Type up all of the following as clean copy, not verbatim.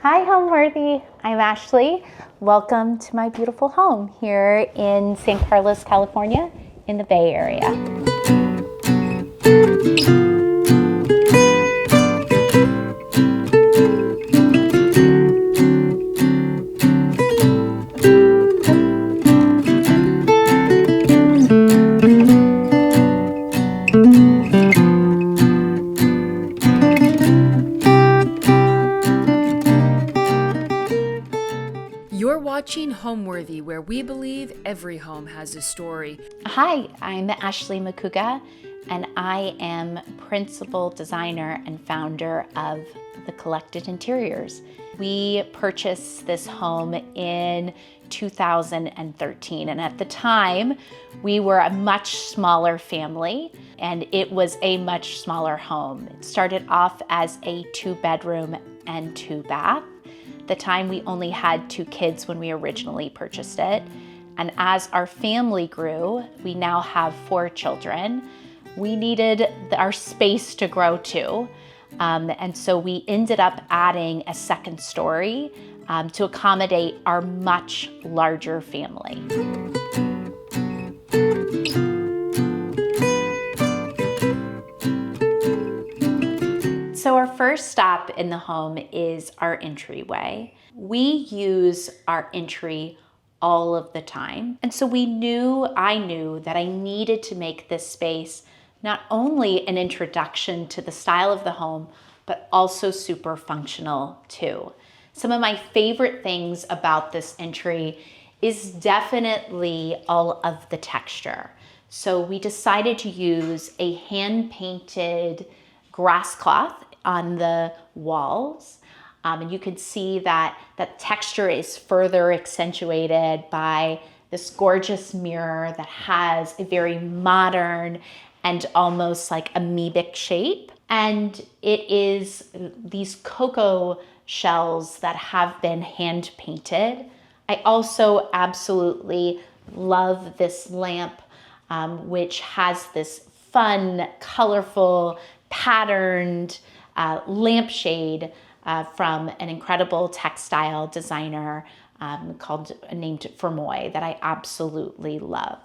Hi, Homeworthy. I'm Ashley. Welcome to my beautiful home here in San Carlos, California, in the Bay Area. You're watching Homeworthy, where we believe every home has a story. Hi, I'm Ashley Macuga, and I am principal designer and founder of The Collected Interiors. We purchased this home in 2013, and at the time, we were a much smaller family, and it was a much smaller home. It started off as a 2-bedroom and 2-bath. At the time, we only had 2 kids when we originally purchased it. And as our family grew, we now have 4 children. We needed our space to grow too. And so we ended up adding a 2nd story to accommodate our much larger family. So our first stop in the home is our entryway. We use our entry all of the time. And so I knew that I needed to make this space not only an introduction to the style of the home, but also super functional too. Some of my favorite things about this entry is definitely all of the texture. So we decided to use a hand-painted grass cloth on the walls. And you can see that that texture is further accentuated by this gorgeous mirror that has a very modern and almost like amoebic shape. And it is these cocoa shells that have been hand painted. I also absolutely love this lamp, which has this fun, colorful, patterned lampshade from an incredible textile designer named Fermoy that I absolutely love.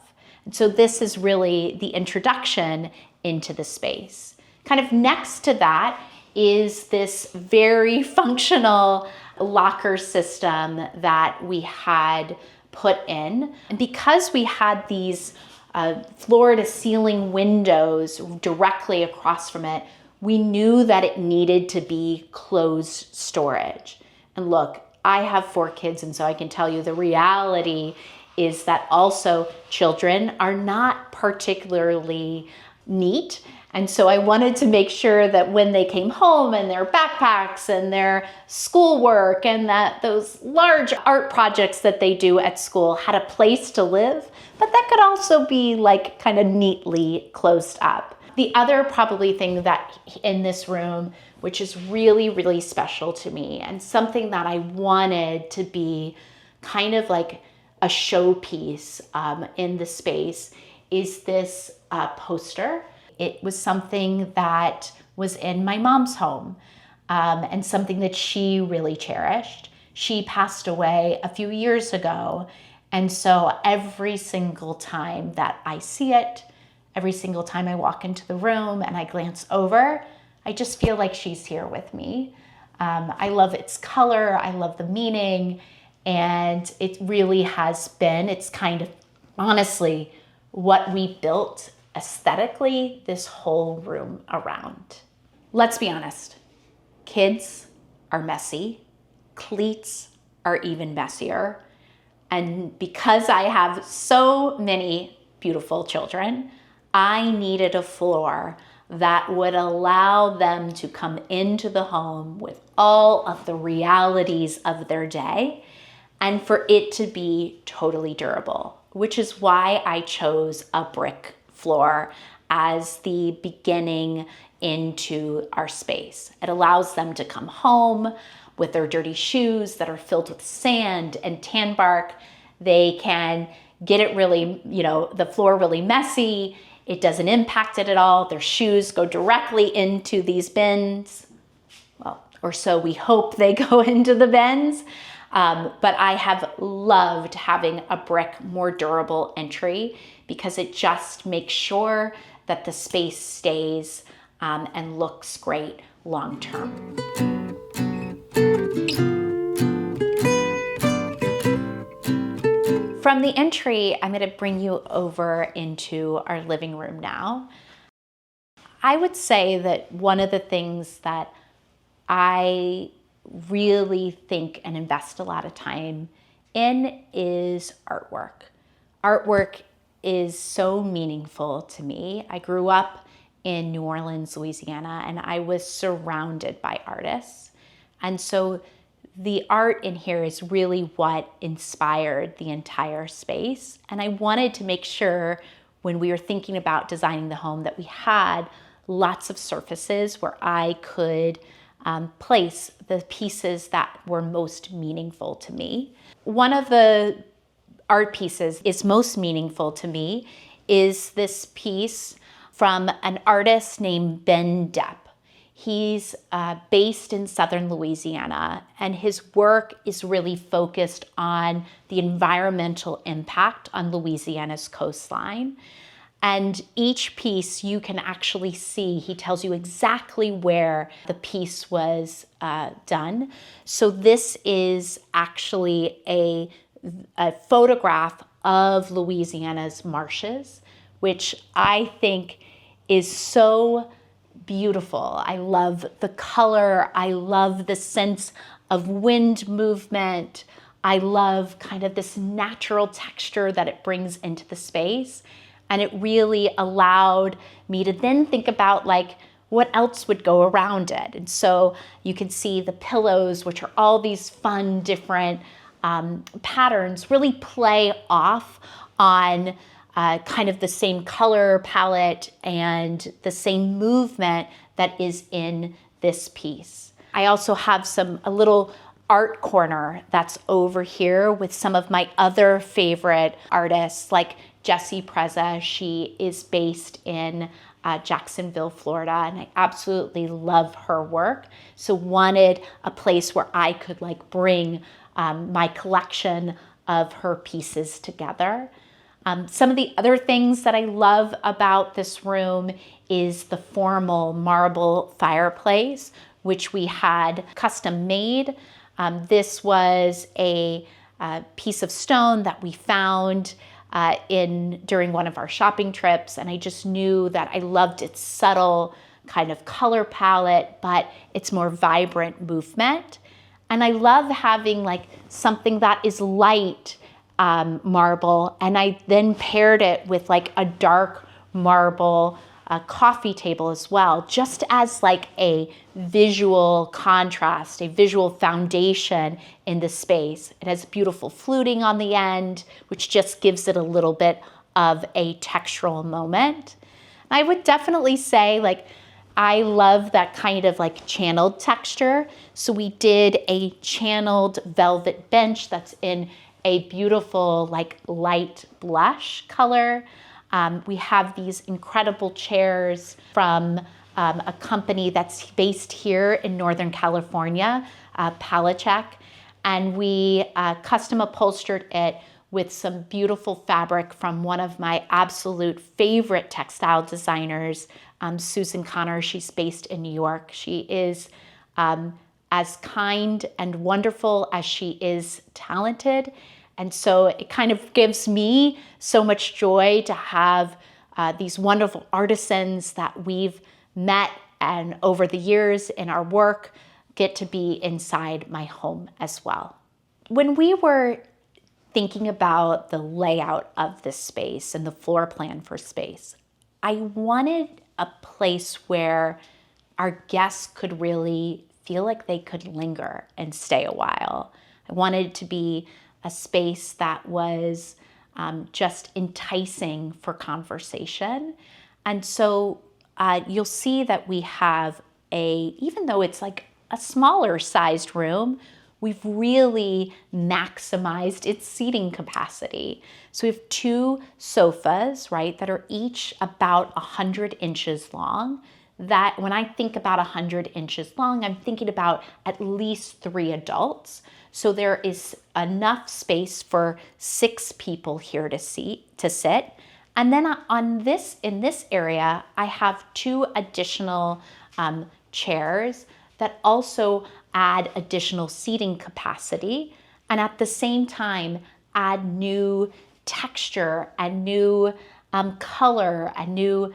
And so this is really the introduction into the space. Kind of next to that is this very functional locker system that we had put in. And because we had these floor to ceiling windows directly across from it, we knew that it needed to be closed storage. And look, I have 4 kids, and so I can tell you the reality is that also children are not particularly neat. And so I wanted to make sure that when they came home and their backpacks and their schoolwork and that those large art projects that they do at school had a place to live, but that could also be like kind of neatly closed up. The other probably thing that in this room, which is really, really special to me and something that I wanted to be kind of like a showpiece in the space, is this poster. It was something that was in my mom's home and something that she really cherished. She passed away a few years ago. And so every single time that I see it, every single time I walk into the room and I glance over, I just feel like she's here with me. I love its color, I love the meaning, and it really has been, it's kind of honestly what we built aesthetically this whole room around. Let's be honest, kids are messy, cleats are even messier, and because I have so many beautiful children, I needed a floor that would allow them to come into the home with all of the realities of their day and for it to be totally durable, which is why I chose a brick floor as the beginning into our space. It allows them to come home with their dirty shoes that are filled with sand and tan bark. They can get it really, the floor really messy. It doesn't impact it at all. Their shoes go directly into these bins. Well, or so we hope they go into the bins. But I have loved having a brick, more durable entry because it just makes sure that the space stays and looks great long term. From the entry, I'm going to bring you over into our living room now. I would say that one of the things that I really think and invest a lot of time in is artwork. Artwork is so meaningful to me. I grew up in New Orleans, Louisiana, and I was surrounded by artists. And so the art in here is really what inspired the entire space. And I wanted to make sure when we were thinking about designing the home that we had lots of surfaces where I could place the pieces that were most meaningful to me. One of the art pieces is most meaningful to me is this piece from an artist named Ben Depp. He's based in southern Louisiana, and his work is really focused on the environmental impact on Louisiana's coastline. And each piece you can actually see, he tells you exactly where the piece was done. So this is actually a photograph of Louisiana's marshes, which I think is so beautiful. I love the color. I love the sense of wind movement. I love kind of this natural texture that it brings into the space. And it really allowed me to then think about like what else would go around it. And so you can see the pillows, which are all these fun, different patterns, really play off on kind of the same color palette and the same movement that is in this piece. I also have a little art corner that's over here with some of my other favorite artists like Jessie Preza. She is based in Jacksonville, Florida, and I absolutely love her work. So wanted a place where I could like bring my collection of her pieces together. Some of the other things that I love about this room is the formal marble fireplace, which we had custom made. This was a piece of stone that we found during one of our shopping trips, and I just knew that I loved its subtle kind of color palette, but its more vibrant movement. And I love having like something that is light marble, and I then paired it with like a dark marble coffee table as well, just as like a visual contrast, a visual foundation in the space. It has beautiful fluting on the end, which just gives it a little bit of a textural moment. I would definitely say like I love that kind of like channeled texture. So we did a channeled velvet bench that's in a beautiful like light blush color. We have these incredible chairs from a company that's based here in Northern California, Palachek, and we custom upholstered it with some beautiful fabric from one of my absolute favorite textile designers, Susan Connor. She's based in New York. She is as kind and wonderful as she is talented. And so it kind of gives me so much joy to have these wonderful artisans that we've met and over the years in our work get to be inside my home as well. When we were thinking about the layout of this space and the floor plan for space, I wanted a place where our guests could really feel like they could linger and stay a while. I wanted it to be a space that was just enticing for conversation. And so you'll see that we have even though it's like a smaller sized room, we've really maximized its seating capacity. So we have 2 sofas, right, that are each about 100 inches long. that when I think about 100 inches long, I'm thinking about at least 3 adults. So there is enough space for 6 people here to sit. And then in this area, I have 2 additional chairs that also add additional seating capacity, and at the same time add new texture and new color, a new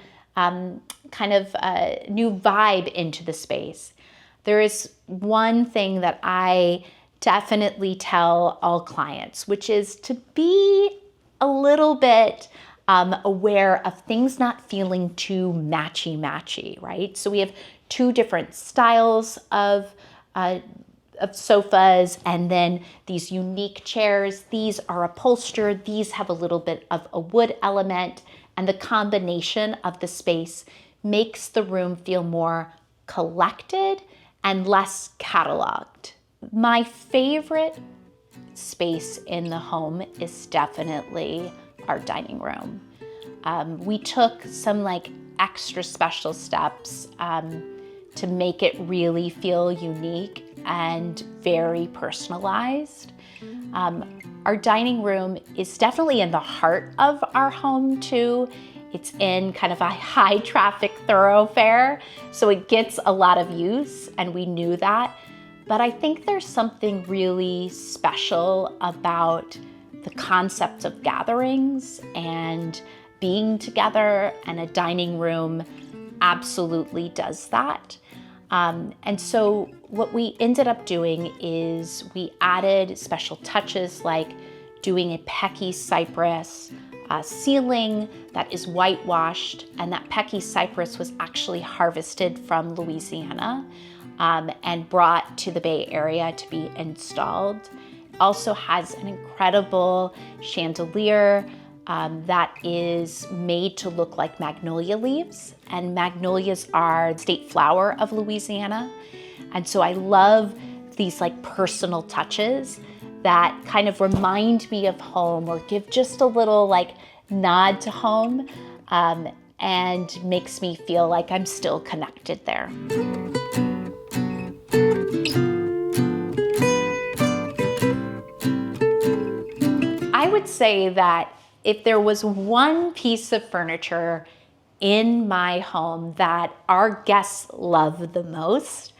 new vibe into the space. There is one thing that I definitely tell all clients, which is to be a little bit aware of things not feeling too matchy-matchy, right? So we have 2 different styles of sofas, and then these unique chairs. These are upholstered. These have a little bit of a wood element, and the combination of the space makes the room feel more collected and less cataloged. My favorite space in the home is definitely our dining room. We took some extra special steps to make it really feel unique and very personalized. Our dining room is definitely in the heart of our home too. It's in kind of a high traffic thoroughfare, so it gets a lot of use, and we knew that. But I think there's something really special about the concept of gatherings and being together, and a dining room absolutely does that. And so what we ended up doing is we added special touches like doing a Pecky cypress ceiling that is whitewashed, and that Pecky cypress was actually harvested from Louisiana and brought to the Bay Area to be installed. Also has an incredible chandelier that is made to look like magnolia leaves, and magnolias are the state flower of Louisiana. And so I love these personal touches that kind of remind me of home, or give just a little nod to home, and makes me feel like I'm still connected there. I would say that if there was one piece of furniture in my home that our guests love the most,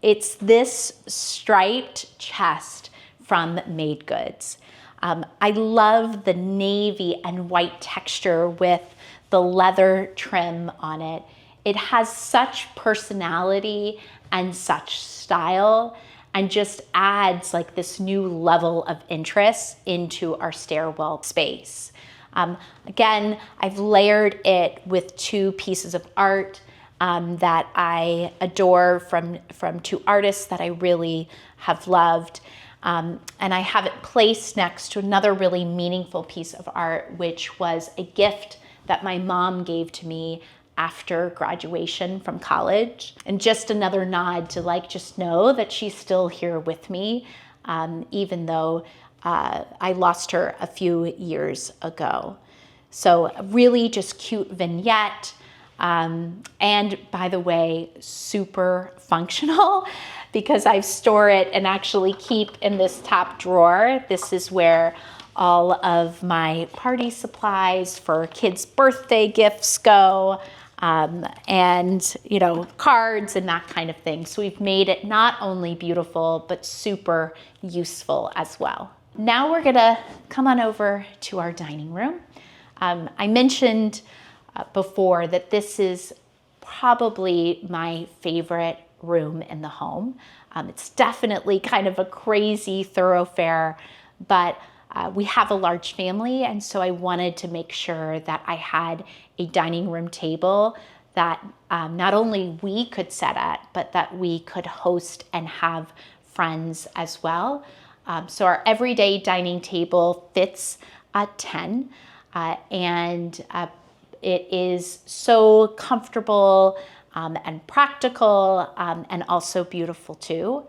it's this striped chest from Made Goods. I love the navy and white texture with the leather trim on it. It has such personality and such style, and just adds this new level of interest into our stairwell space. Again, I've layered it with 2 pieces of art that I adore from 2 artists that I really have loved. And I have it placed next to another really meaningful piece of art, which was a gift that my mom gave to me after graduation from college. And just another nod to just know that she's still here with me, even though I lost her a few years ago. So really just cute vignette. And by the way, super functional because I store it and actually keep in this top drawer. This is where all of my party supplies for kids' birthday gifts go, and cards and that kind of thing. So we've made it not only beautiful, but super useful as well. Now we're gonna come on over to our dining room. I mentioned before that this is probably my favorite room in the home. It's definitely kind of a crazy thoroughfare, but we have a large family, and so I wanted to make sure that I had a dining room table that not only we could sit at, but that we could host and have friends as well. So our everyday dining table fits 10, and it is so comfortable and practical, and also beautiful too.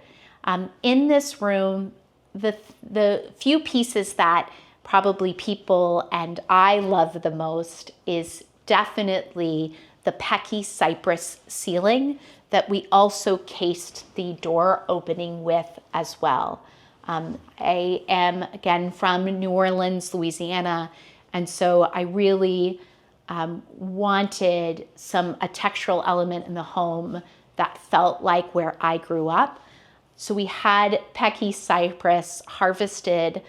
In this room, the few pieces that probably people and I love the most is definitely the Pecky cypress ceiling that we also cased the door opening with as well. I am, again, from New Orleans, Louisiana, and so I really wanted a textural element in the home that felt like where I grew up. So we had Pecky cypress harvested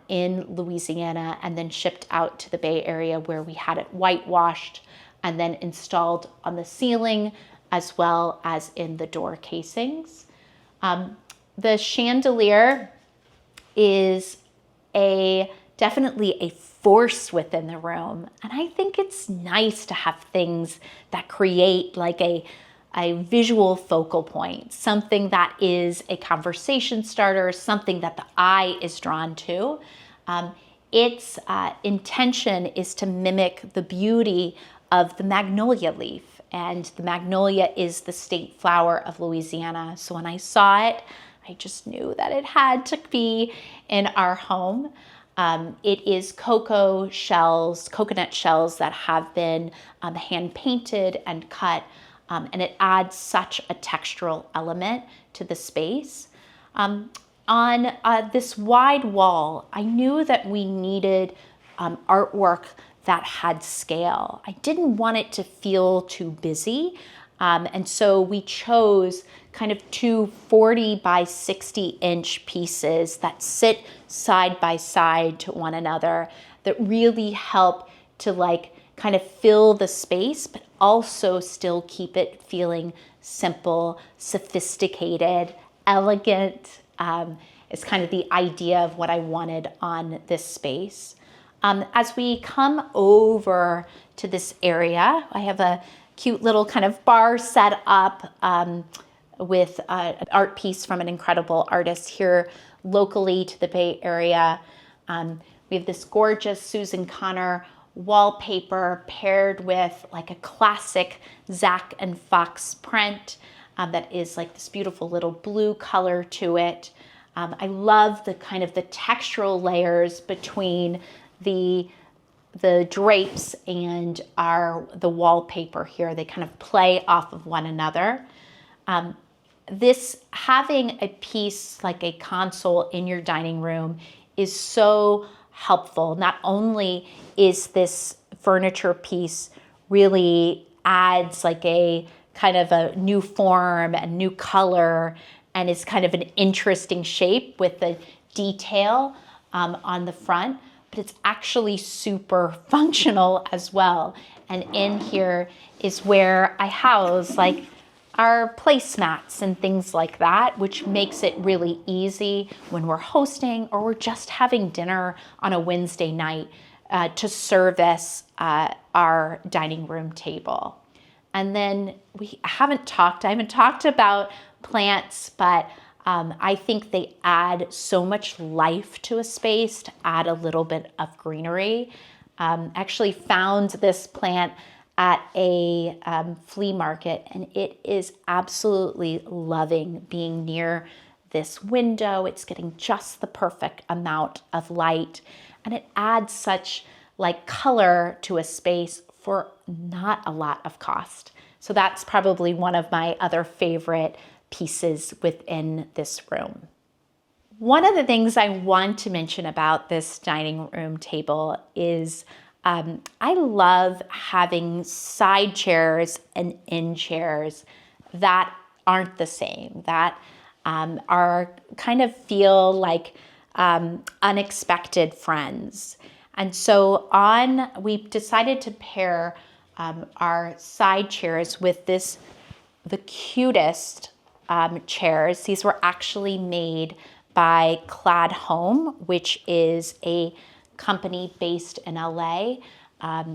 in Louisiana and then shipped out to the Bay Area, where we had it whitewashed and then installed on the ceiling as well as in the door casings. The chandelier is definitely a force within the room. And I think it's nice to have things that create like a visual focal point, something that is a conversation starter, something that the eye is drawn to. Its intention is to mimic the beauty of the magnolia leaf. And the magnolia is the state flower of Louisiana. So when I saw it, I just knew that it had to be in our home. It is coconut shells that have been hand painted and cut, and it adds such a textural element to the space. On this wide wall, I knew that we needed artwork that had scale. I didn't want it to feel too busy. And so we chose kind of two 40 by 60 inch pieces that sit side by side to one another that really help to like kind of fill the space, but also still keep it feeling simple, sophisticated, elegant. Is kind of the idea of what I wanted on this space. As we come over to this area, I have a cute little kind of bar set up with an art piece from an incredible artist here locally to the Bay Area. We have this gorgeous Susan Connor wallpaper paired with like a classic Zach and Fox print that is like this beautiful little blue color to it. I love the kind of the textural layers between the drapes and the wallpaper here. They kind of play off of one another. This having a piece like a console in your dining room is so helpful. Not only is this furniture piece really adds like a kind of a new form and new color and is kind of an interesting shape with the detail on the front, but it's actually super functional as well. And in here is where I house like our placemats and things like that, which makes it really easy when we're hosting or we're just having dinner on a Wednesday night to service our dining room table. And then I haven't talked about plants, but I think they add so much life to a space to add a little bit of greenery. Actually found this plant at a flea market, and it is absolutely loving being near this window. It's getting just the perfect amount of light, and it adds such like color to a space for not a lot of cost. So that's probably one of my other favorite pieces within this room. One of the things I want to mention about this dining room table is I love having side chairs and end chairs that aren't the same, that are kind of feel like unexpected friends. And so we decided to pair our side chairs with the cutest chairs. These were actually made by Clad Home, which is a company based in LA.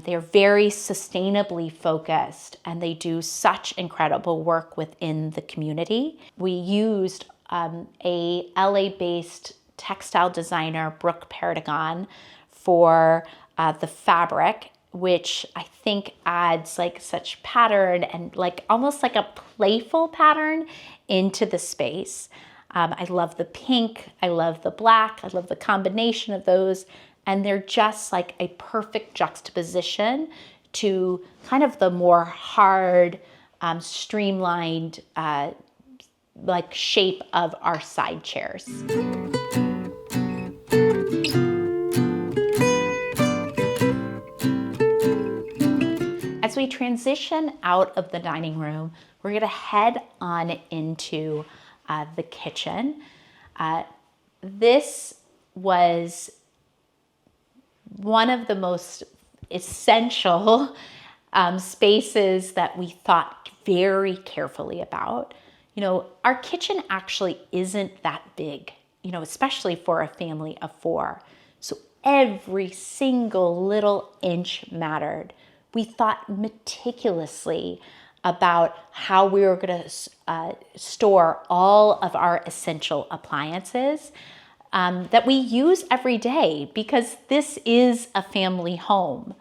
They're very sustainably focused and they do such incredible work within the community. We used a LA-based textile designer, Brooke Paragon, for the fabric, which I think adds like such pattern and like almost like a playful pattern into the space. I love the pink, I love the black, I love the combination of those, and they're just like a perfect juxtaposition to kind of the more hard, streamlined, like shape of our side chairs. As we transition out of the dining room, we're gonna head on into the kitchen. This was one of the most essential spaces that we thought very carefully about. You know, our kitchen actually isn't that big, you know, especially for a family of 4. So every single little inch mattered. We thought meticulously about how we were going to store all of our essential appliances that we use every day, because this is a family home.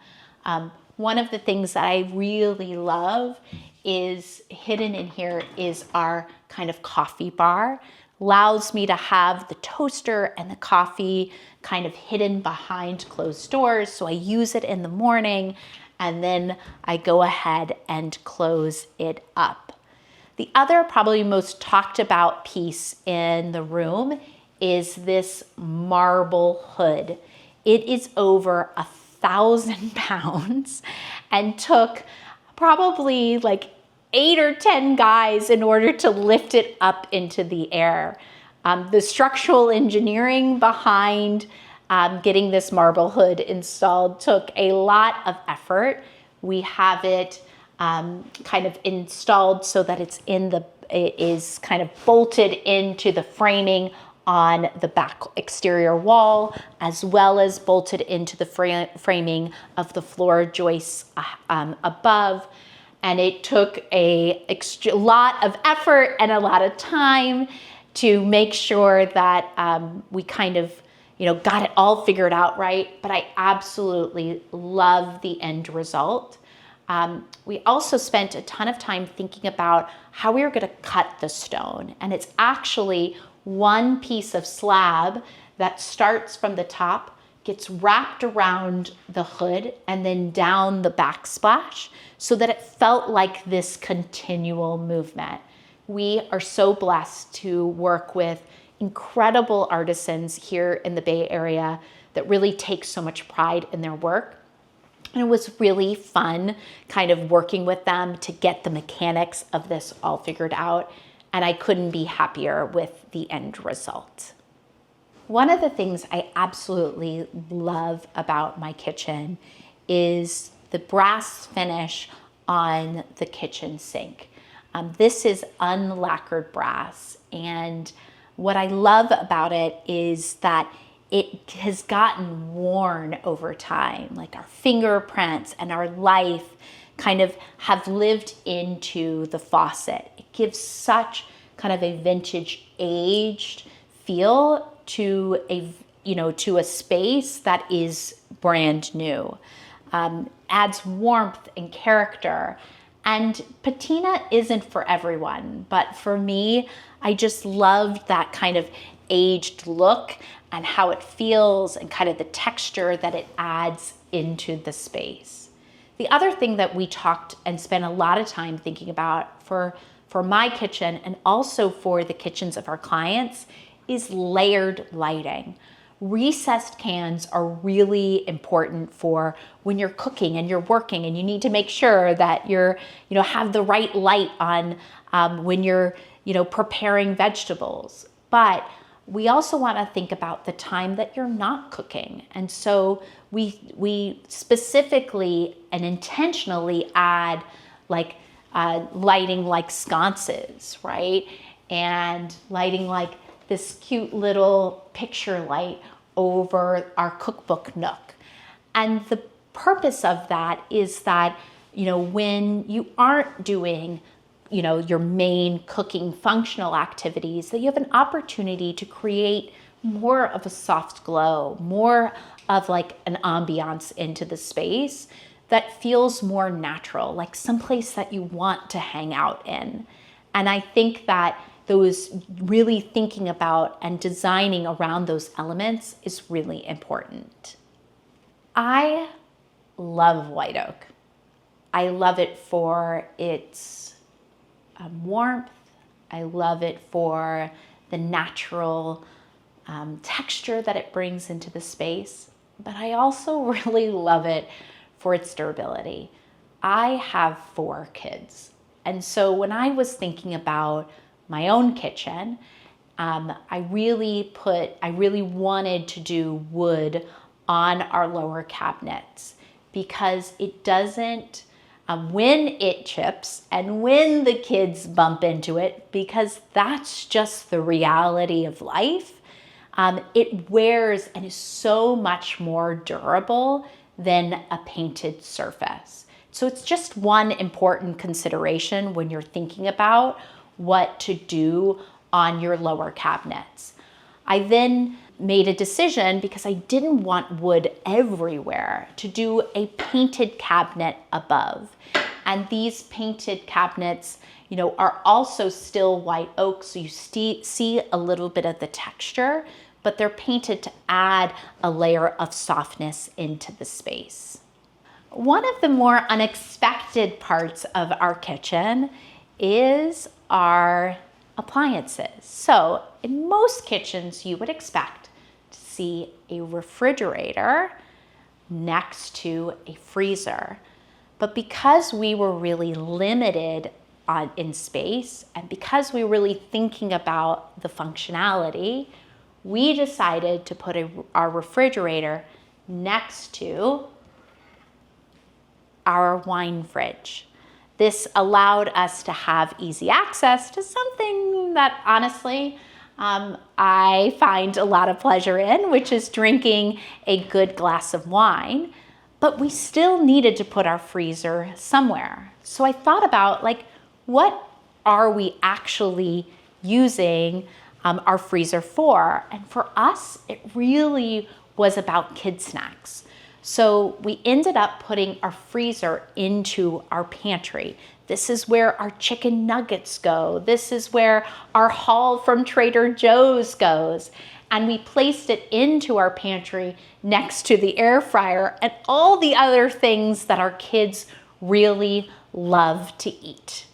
One of the things that I really love is hidden in here is our kind of coffee bar. Allows me to have the toaster and the coffee kind of hidden behind closed doors. So I use it in the morning and then I go ahead and close it up. The other probably most talked about piece in the room is this marble hood. It is over 1,000 pounds and took probably like 8 or 10 guys in order to lift it up into the air. The structural engineering behind getting this marble hood installed took a lot of effort. We have it kind of installed so that it is kind of bolted into the framing on the back exterior wall, as well as bolted into the framing of the floor joists above. And it took a lot of effort and a lot of time to make sure that we kind of, you know, got it all figured out right. But I absolutely love the end result. We also spent a ton of time thinking about how we were going to cut the stone. And it's actually one piece of slab that starts from the top, gets wrapped around the hood and then down the backsplash so that it felt like this continual movement. We are so blessed to work with incredible artisans here in the Bay Area that really take so much pride in their work. And it was really fun kind of working with them to get the mechanics of this all figured out. And I couldn't be happier with the end result. One of the things I absolutely love about my kitchen is the brass finish on the kitchen sink. This is unlacquered brass, and what I love about it is that it has gotten worn over time. Like our fingerprints and our life kind of have lived into the faucet. It gives such kind of a vintage aged feel to a space that is brand new. Adds warmth and character. And patina isn't for everyone, but for me, I just loved that kind of aged look and how it feels and kind of the texture that it adds into the space. The other thing that we talked and spent a lot of time thinking about for my kitchen and also for the kitchens of our clients is layered lighting. Recessed cans are really important for when you're cooking and you're working and you need to make sure that you're, have the right light on when you're, preparing vegetables. But we also want to think about the time that you're not cooking. And so we specifically and intentionally add lighting like sconces, right? And lighting like this cute little picture light over our cookbook nook. And the purpose of that is that, when you aren't doing, your main cooking functional activities, that you have an opportunity to create more of a soft glow, more of like an ambiance into the space that feels more natural, like someplace that you want to hang out in. And I think that those really thinking about and designing around those elements is really important. I love white oak. I love it for its warmth. I love it for the natural texture that it brings into the space. But I also really love it for its durability. I have 4 kids. And so when I was thinking about my own kitchen, I really wanted to do wood on our lower cabinets because it doesn't, when it chips and when the kids bump into it, because that's just the reality of life, it wears and is so much more durable than a painted surface. So it's just one important consideration when you're thinking about what to do on your lower cabinets. I then made a decision, because I didn't want wood everywhere, to do a painted cabinet above. And these painted cabinets, are also still white oak, so you see a little bit of the texture, but they're painted to add a layer of softness into the space. One of the more unexpected parts of our kitchen is our appliances. So in most kitchens, you would expect to see a refrigerator next to a freezer. But because we were really limited in space, and because we were really thinking about the functionality, we decided to put our refrigerator next to our wine fridge. This allowed us to have easy access to something that honestly I find a lot of pleasure in, which is drinking a good glass of wine. But we still needed to put our freezer somewhere. So I thought about, what are we actually using our freezer for? And for us, it really was about kid snacks. So we ended up putting our freezer into our pantry. This is where our chicken nuggets go. This is where our haul from Trader Joe's goes. And we placed it into our pantry next to the air fryer and all the other things that our kids really love to eat.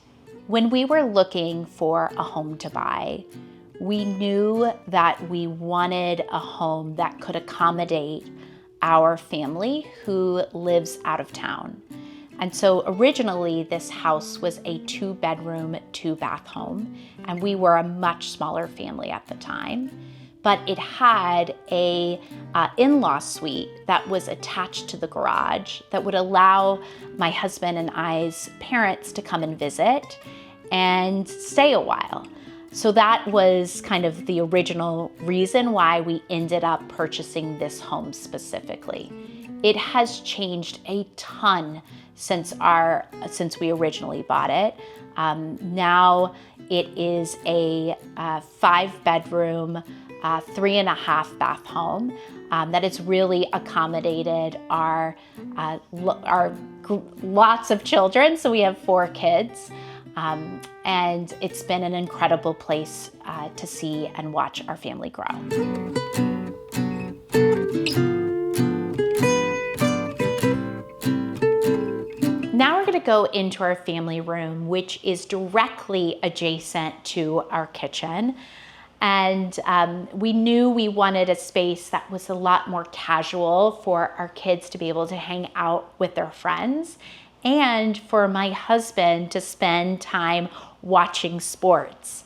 When we were looking for a home to buy, we knew that we wanted a home that could accommodate our family who lives out of town. And so originally this house was a 2-bedroom, 2-bath home, and we were a much smaller family at the time. But it had a in-law suite that was attached to the garage that would allow my husband and I's parents to come and visit and stay a while. So that was kind of the original reason why we ended up purchasing this home specifically. It has changed a ton since we originally bought it. Now it is a 5-bedroom, 3.5-bath home that has really accommodated our lots of children. So we have 4 kids. And it's been an incredible place to see and watch our family grow. Now we're going to go into our family room, which is directly adjacent to our kitchen. And we knew we wanted a space that was a lot more casual for our kids to be able to hang out with their friends, and for my husband to spend time watching sports.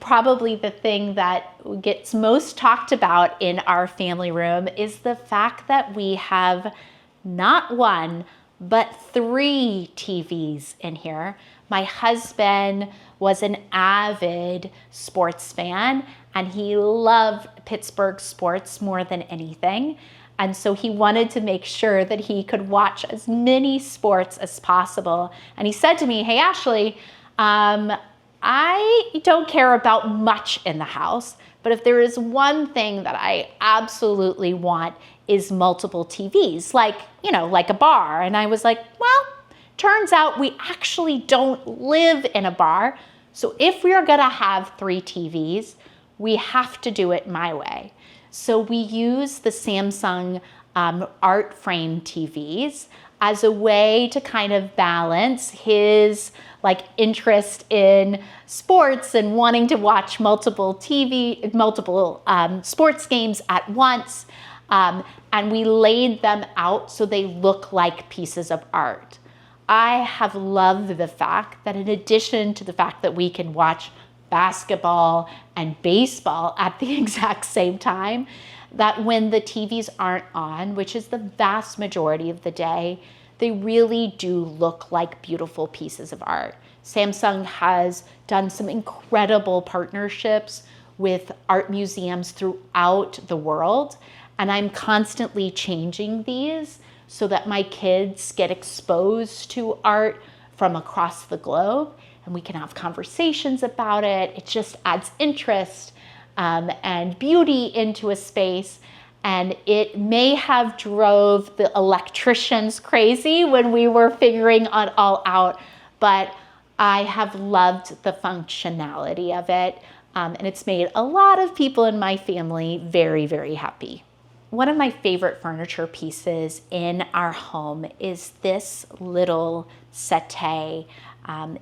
Probably the thing that gets most talked about in our family room is the fact that we have not 1, but 3 TVs in here. My husband was an avid sports fan, and he loved Pittsburgh sports more than anything. And so he wanted to make sure that he could watch as many sports as possible. And he said to me, "Hey, Ashley, I don't care about much in the house, but if there is one thing that I absolutely want is multiple TVs, like a bar." And I was like, well, turns out we actually don't live in a bar. So if we are gonna have 3 TVs, we have to do it my way. So we use the Samsung art frame TVs. as a way to kind of balance his like interest in sports and wanting to watch multiple sports games at once. And we laid them out so they look like pieces of art. I have loved the fact that in addition to the fact that we can watch basketball and baseball at the exact same time, that when the TVs aren't on, which is the vast majority of the day, they really do look like beautiful pieces of art. Samsung has done some incredible partnerships with art museums throughout the world, and I'm constantly changing these so that my kids get exposed to art from across the globe, and we can have conversations about it. It just adds interest and beauty into a space. And it may have drove the electricians crazy when we were figuring it all out, but I have loved the functionality of it. And it's made a lot of people in my family very, very happy. One of my favorite furniture pieces in our home is this little settee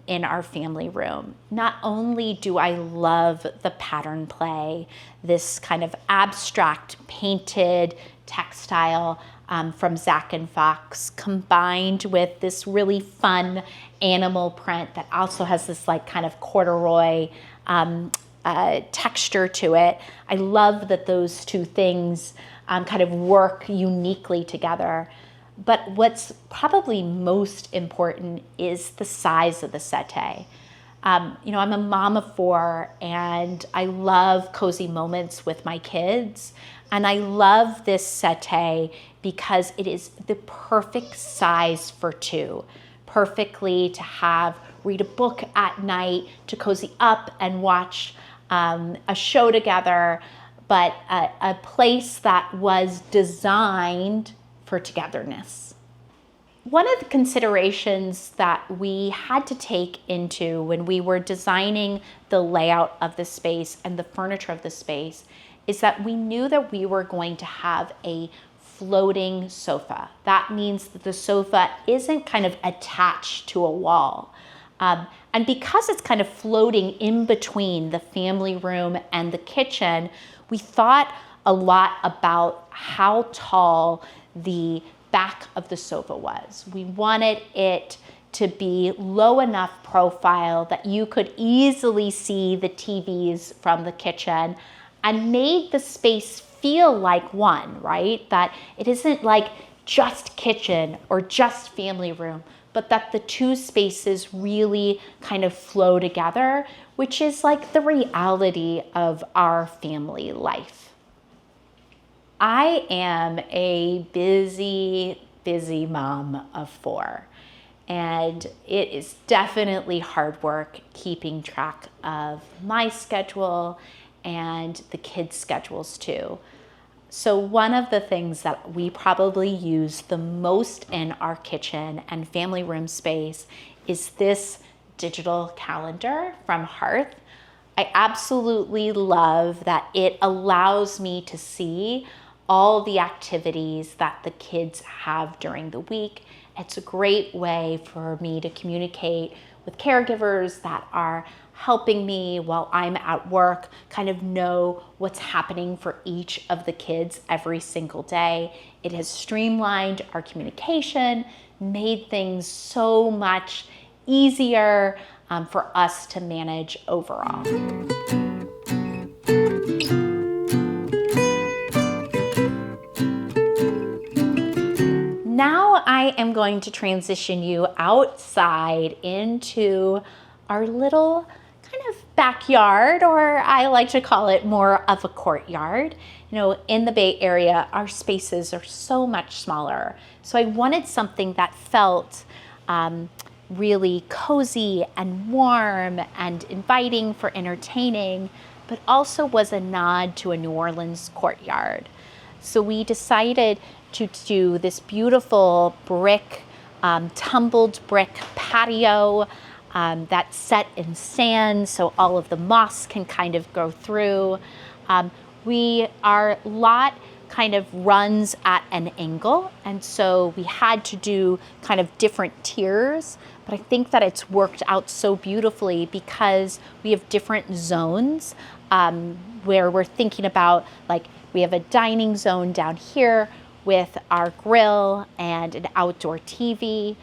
in our family room. Not only do I love the pattern play, this kind of abstract painted textile from Zach and Fox, combined with this really fun animal print that also has this like kind of corduroy texture to it. I love that those two things kind of work uniquely together. But what's probably most important is the size of the settee. I'm a mom of 4, and I love cozy moments with my kids. And I love this settee because it is the perfect size for 2. Perfectly to read a book at night, to cozy up and watch a show together, but a place that was designed for togetherness. One of the considerations that we had to take into when we were designing the layout of the space and the furniture of the space is that we knew that we were going to have a floating sofa. That means that the sofa isn't kind of attached to a wall. And because it's kind of floating in between the family room and the kitchen, we thought a lot about how tall the back of the sofa was. We wanted it to be low enough profile that you could easily see the TVs from the kitchen and made the space feel like one, right? That it isn't like just kitchen or just family room, but that the two spaces really kind of flow together, which is like the reality of our family life. I am a busy mom of 4, and it is definitely hard work keeping track of my schedule and the kids' schedules too. So one of the things that we probably use the most in our kitchen and family room space is this digital calendar from Hearth. I absolutely love that it allows me to see all the activities that the kids have during the week. It's a great way for me to communicate with caregivers that are helping me while I'm at work, kind of know what's happening for each of the kids every single day. It has streamlined our communication, made things so much easier for us to manage overall. Now I am going to transition you outside into our little kind of backyard, or I like to call it more of a courtyard. In the Bay Area, our spaces are so much smaller. So I wanted something that felt really cozy and warm and inviting for entertaining, but also was a nod to a New Orleans courtyard. So we decided to do this beautiful brick, tumbled brick patio that's set in sand so all of the moss can kind of go through. Our lot kind of runs at an angle. And so we had to do kind of different tiers, but I think that it's worked out so beautifully because we have different zones where we're thinking about, like, we have a dining zone down here with our grill and an outdoor TV.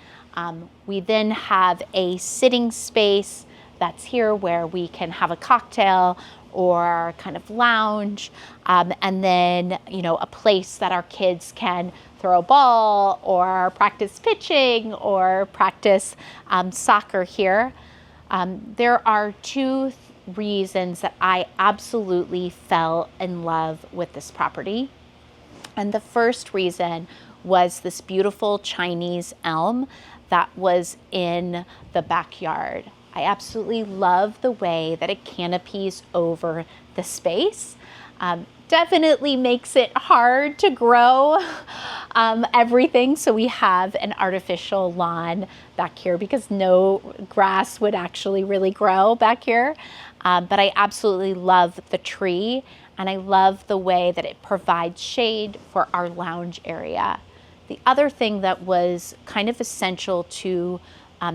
We then have a sitting space that's here where we can have a cocktail or kind of lounge, and then, a place that our kids can throw a ball or practice pitching or practice soccer here. There are two reasons that I absolutely fell in love with this property. And the first reason was this beautiful Chinese elm that was in the backyard. I absolutely love the way that it canopies over the space. Definitely makes it hard to grow everything. So we have an artificial lawn back here because no grass would actually really grow back here. But I absolutely love the tree, and I love the way that it provides shade for our lounge area. The other thing that was kind of essential to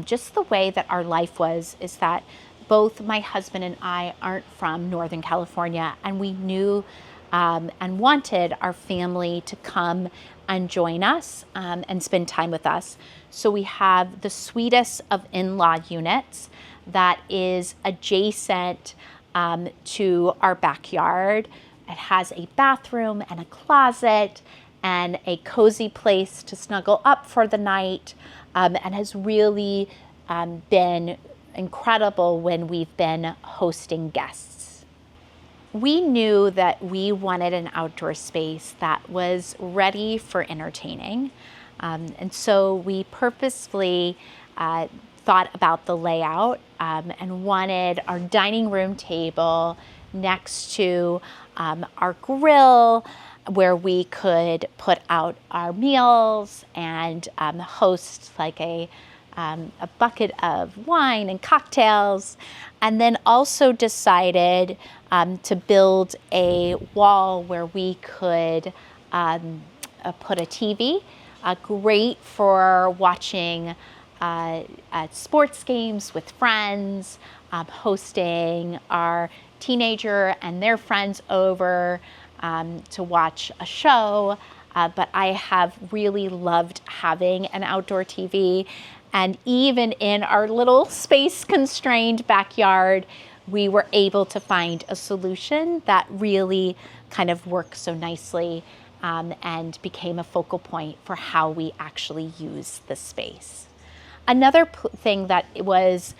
just the way that our life was is that both my husband and I aren't from Northern California, and we knew and wanted our family to come and join us and spend time with us. So we have the sweetest of in-law units that is adjacent to our backyard. It has a bathroom and a closet and a cozy place to snuggle up for the night, and has really been incredible when we've been hosting guests. We knew that we wanted an outdoor space that was ready for entertaining, and so we purposefully thought about the layout and wanted our dining room table next to our grill, where we could put out our meals and host like a bucket of wine and cocktails, and then also decided to build a wall where we could put a TV, great for watching sports games with friends, hosting our teenager and their friends over to watch a show. But I have really loved having an outdoor TV. And even in our little space-constrained backyard, we were able to find a solution that really kind of worked so nicely and became a focal point for how we actually use the space. Another thing that was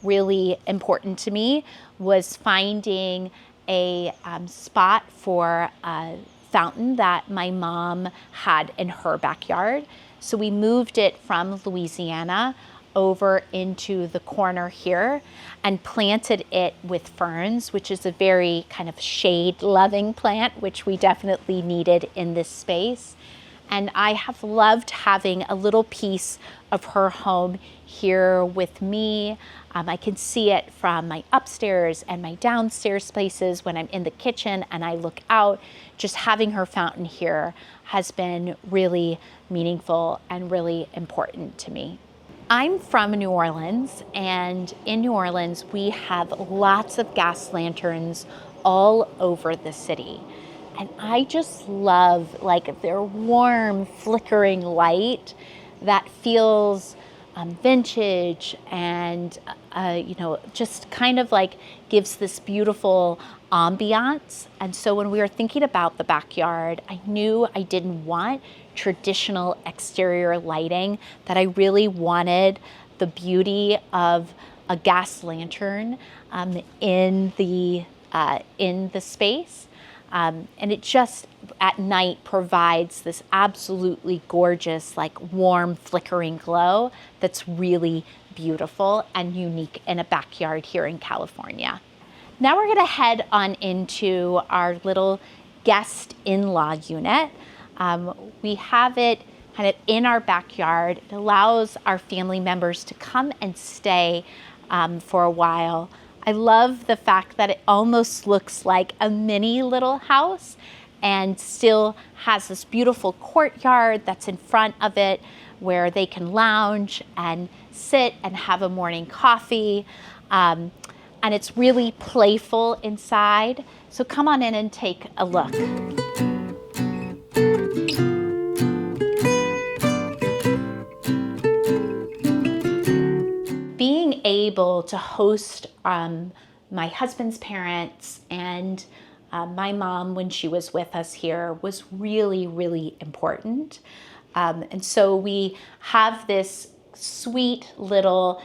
really important to me was finding a spot for a fountain that my mom had in her backyard. So we moved it from Louisiana over into the corner here and planted it with ferns, which is a very kind of shade-loving plant, which we definitely needed in this space. And I have loved having a little piece of her home here with me. I can see it from my upstairs and my downstairs places when I'm in the kitchen and I look out. Just having her fountain here has been really meaningful and really important to me. I'm from New Orleans, and in New Orleans, we have lots of gas lanterns all over the city. And I just love like their warm, flickering light that feels vintage and, just kind of like gives this beautiful ambiance. And so when we were thinking about the backyard, I knew I didn't want traditional exterior lighting, that I really wanted the beauty of a gas lantern in the space. And it just at night provides this absolutely gorgeous, like warm, flickering glow that's really beautiful and unique in a backyard here in California. Now we're gonna head on into our little guest in-law unit. We have it kind of in our backyard. It allows our family members to come and stay for a while. I love the fact that it almost looks like a mini little house, and still has this beautiful courtyard that's in front of it where they can lounge and sit and have a morning coffee. And it's really playful inside. So come on in and take a look. Being able to host my husband's parents and my mom when she was with us here was really, really important. And so we have this sweet little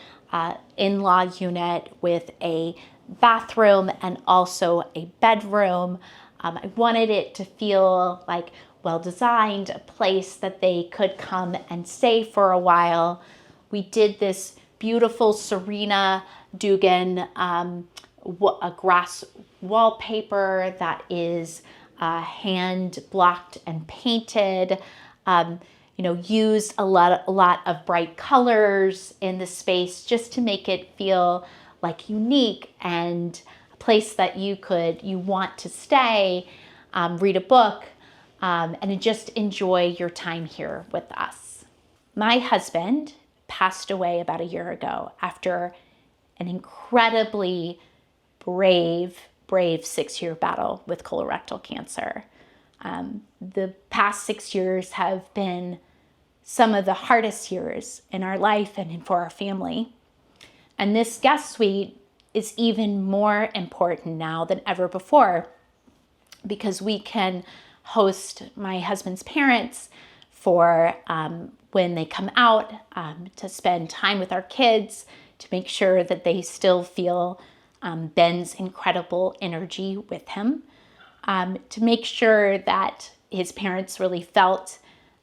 in-law unit with a bathroom and also a bedroom. I wanted it to feel like well-designed, a place that they could come and stay for a while. We did this beautiful Serena Dugan a grass wallpaper that is hand blocked and painted. Used a lot of bright colors in the space just to make it feel like unique and a place that you want to stay, read a book, and just enjoy your time here with us. My husband passed away about a year ago after an incredibly brave 6-year battle with colorectal cancer. The past 6 years have been some of the hardest years in our life and for our family. And this guest suite is even more important now than ever before because we can host my husband's parents for when they come out to spend time with our kids, to make sure that they still feel Ben's incredible energy with him, to make sure that his parents really felt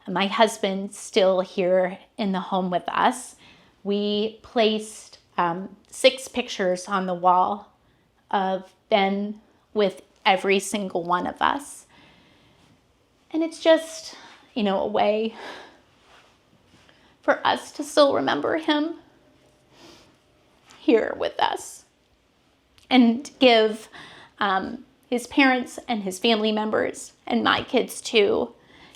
my husband still here in the home with us. We placed 6 pictures on the wall of Ben with every single one of us. And it's just, a way for us to still remember him here with us and give his parents and his family members and my kids too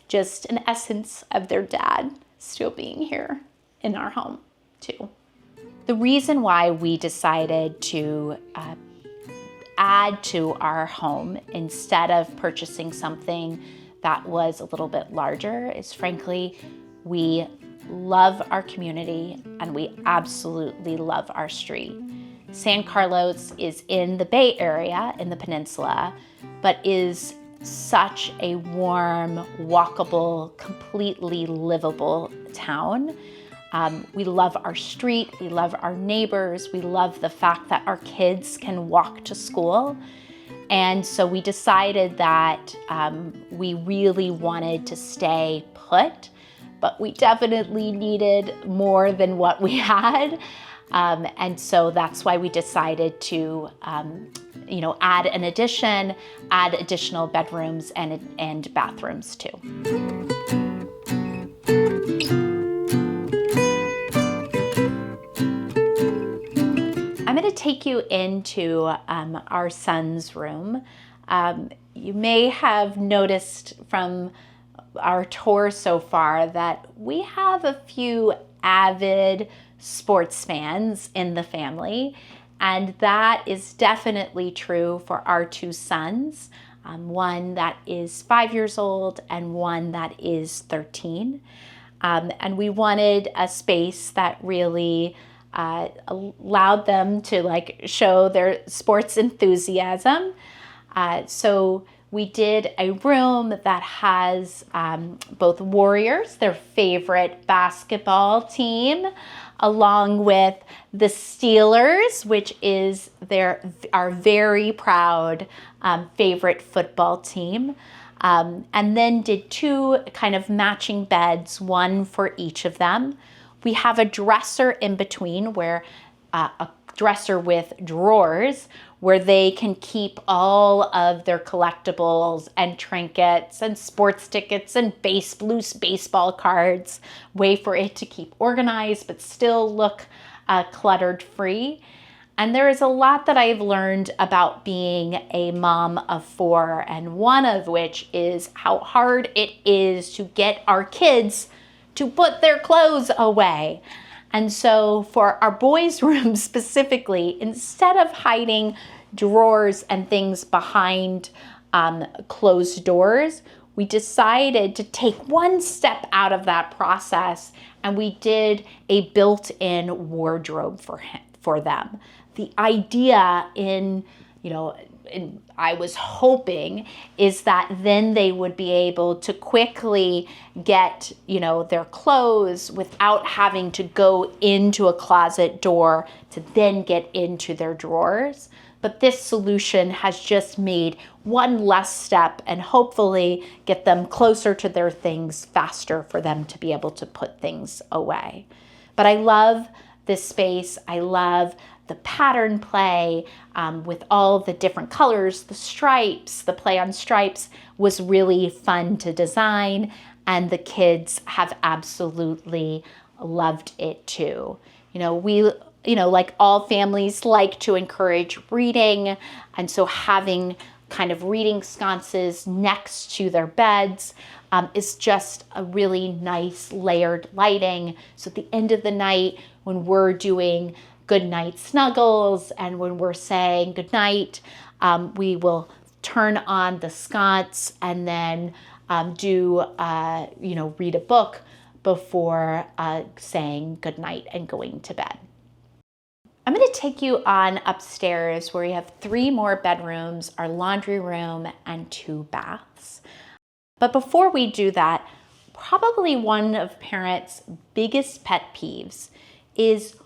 just an essence of their dad still being here in our home too. The reason why we decided to add to our home instead of purchasing something that was a little bit larger is frankly, we love our community and we absolutely love our street. San Carlos is in the Bay Area, in the peninsula, but is such a warm, walkable, completely livable town. We love our street, we love our neighbors, we love the fact that our kids can walk to school. And so we decided that we really wanted to stay put, but we definitely needed more than what we had. And so that's why we decided to, add an addition, add additional bedrooms and bathrooms too. I'm going to take you into our son's room. You may have noticed from our tour so far that we have a few avid sports fans in the family, and that is definitely true for our 2 sons, one that is 5 years old and one that is 13. And we wanted a space that really allowed them to show their sports enthusiasm. So we did a room that has both Warriors, their favorite basketball team, along with the Steelers, which is our very proud favorite football team. And then did 2 kind of matching beds, one for each of them. We have a dresser in between where a dresser with drawers where they can keep all of their collectibles and trinkets and sports tickets and loose baseball cards, way for it to keep organized but still look cluttered free. And there is a lot that I've learned about being a mom of 4, and one of which is how hard it is to get our kids to put their clothes away. And so for our boys' room specifically, instead of hiding drawers and things behind closed doors, we decided to take one step out of that process, and we did a built-in wardrobe for them. The idea I was hoping is that then they would be able to quickly get, their clothes without having to go into a closet door to then get into their drawers. But this solution has just made one less step and hopefully get them closer to their things faster for them to be able to put things away. But I love this space. I love the pattern play with all the different colors, the stripes, the play on stripes was really fun to design, and the kids have absolutely loved it too. We like all families like to encourage reading, and so having kind of reading sconces next to their beds is just a really nice layered lighting. So at the end of the night, when we're doing good night snuggles and when we're saying good night, we will turn on the sconce and then read a book before saying good night and going to bed. I'm going to take you on upstairs where we have 3 more bedrooms, our laundry room, and 2 baths. But before we do that, probably one of parents' biggest pet peeves is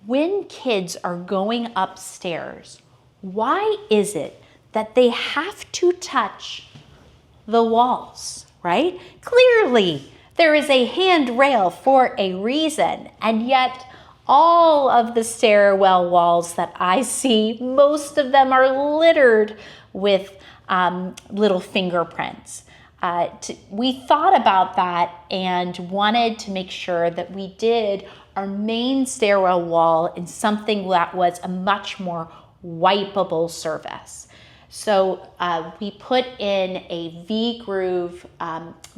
when kids are going upstairs, why is it that they have to touch the walls, right? Clearly, there is a handrail for a reason, and yet all of the stairwell walls that I see, most of them are littered with little fingerprints. We thought about that and wanted to make sure that we did our main stairwell wall in something that was a much more wipeable surface. So we put in a V-groove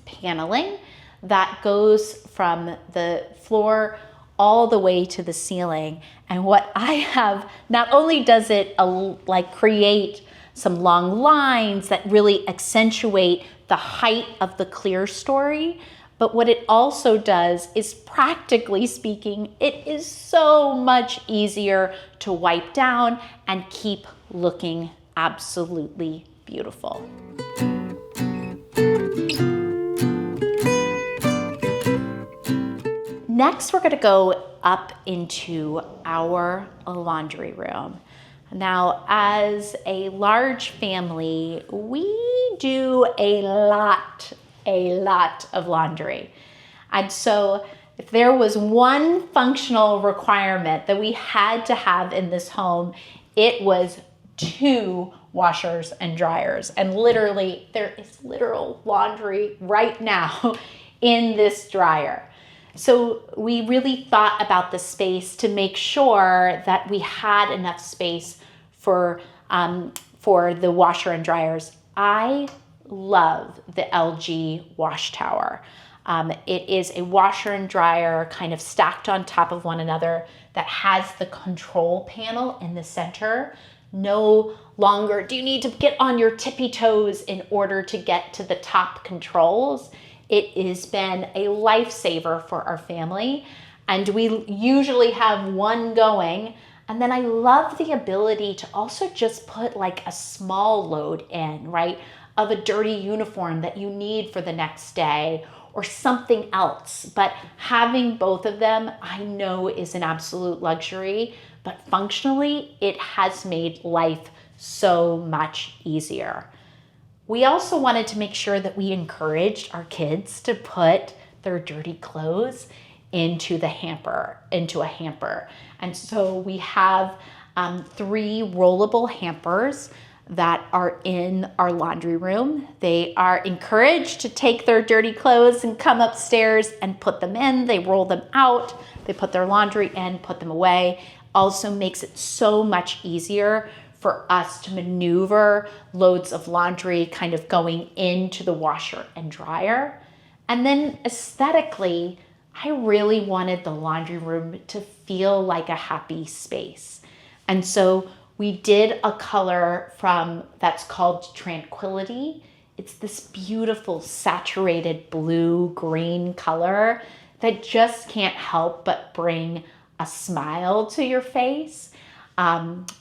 paneling that goes from the floor all the way to the ceiling. And what I have, not only does it create some long lines that really accentuate the height of the clear story, but what it also does is, practically speaking, it is so much easier to wipe down and keep looking absolutely beautiful. Next, we're going to go up into our laundry room. Now, as a large family, we do a lot of laundry. And so if there was one functional requirement that we had to have in this home, it was 2 washers and dryers. And literally, there is literal laundry right now in this dryer. So we really thought about the space to make sure that we had enough space for the washer and dryers. I love the LG wash tower. It is a washer and dryer kind of stacked on top of one another that has the control panel in the center. No longer do you need to get on your tippy toes in order to get to the top controls. It has been a lifesaver for our family, and we usually have one going. And then I love the ability to also just put like a small load in, right, of a dirty uniform that you need for the next day or something else. But having both of them, I know, is an absolute luxury, but functionally, it has made life so much easier. We also wanted to make sure that we encouraged our kids to put their dirty clothes into a hamper. And so we have 3 rollable hampers that are in our laundry room. They are encouraged to take their dirty clothes and come upstairs and put them in. They roll them out, they put their laundry in, put them away. also makes it so much easier for us to maneuver loads of laundry kind of going into the washer and dryer. And then aesthetically, I really wanted the laundry room to feel like a happy space. And so we did a color that's called Tranquility. It's this beautiful saturated blue-green color that just can't help but bring a smile to your face.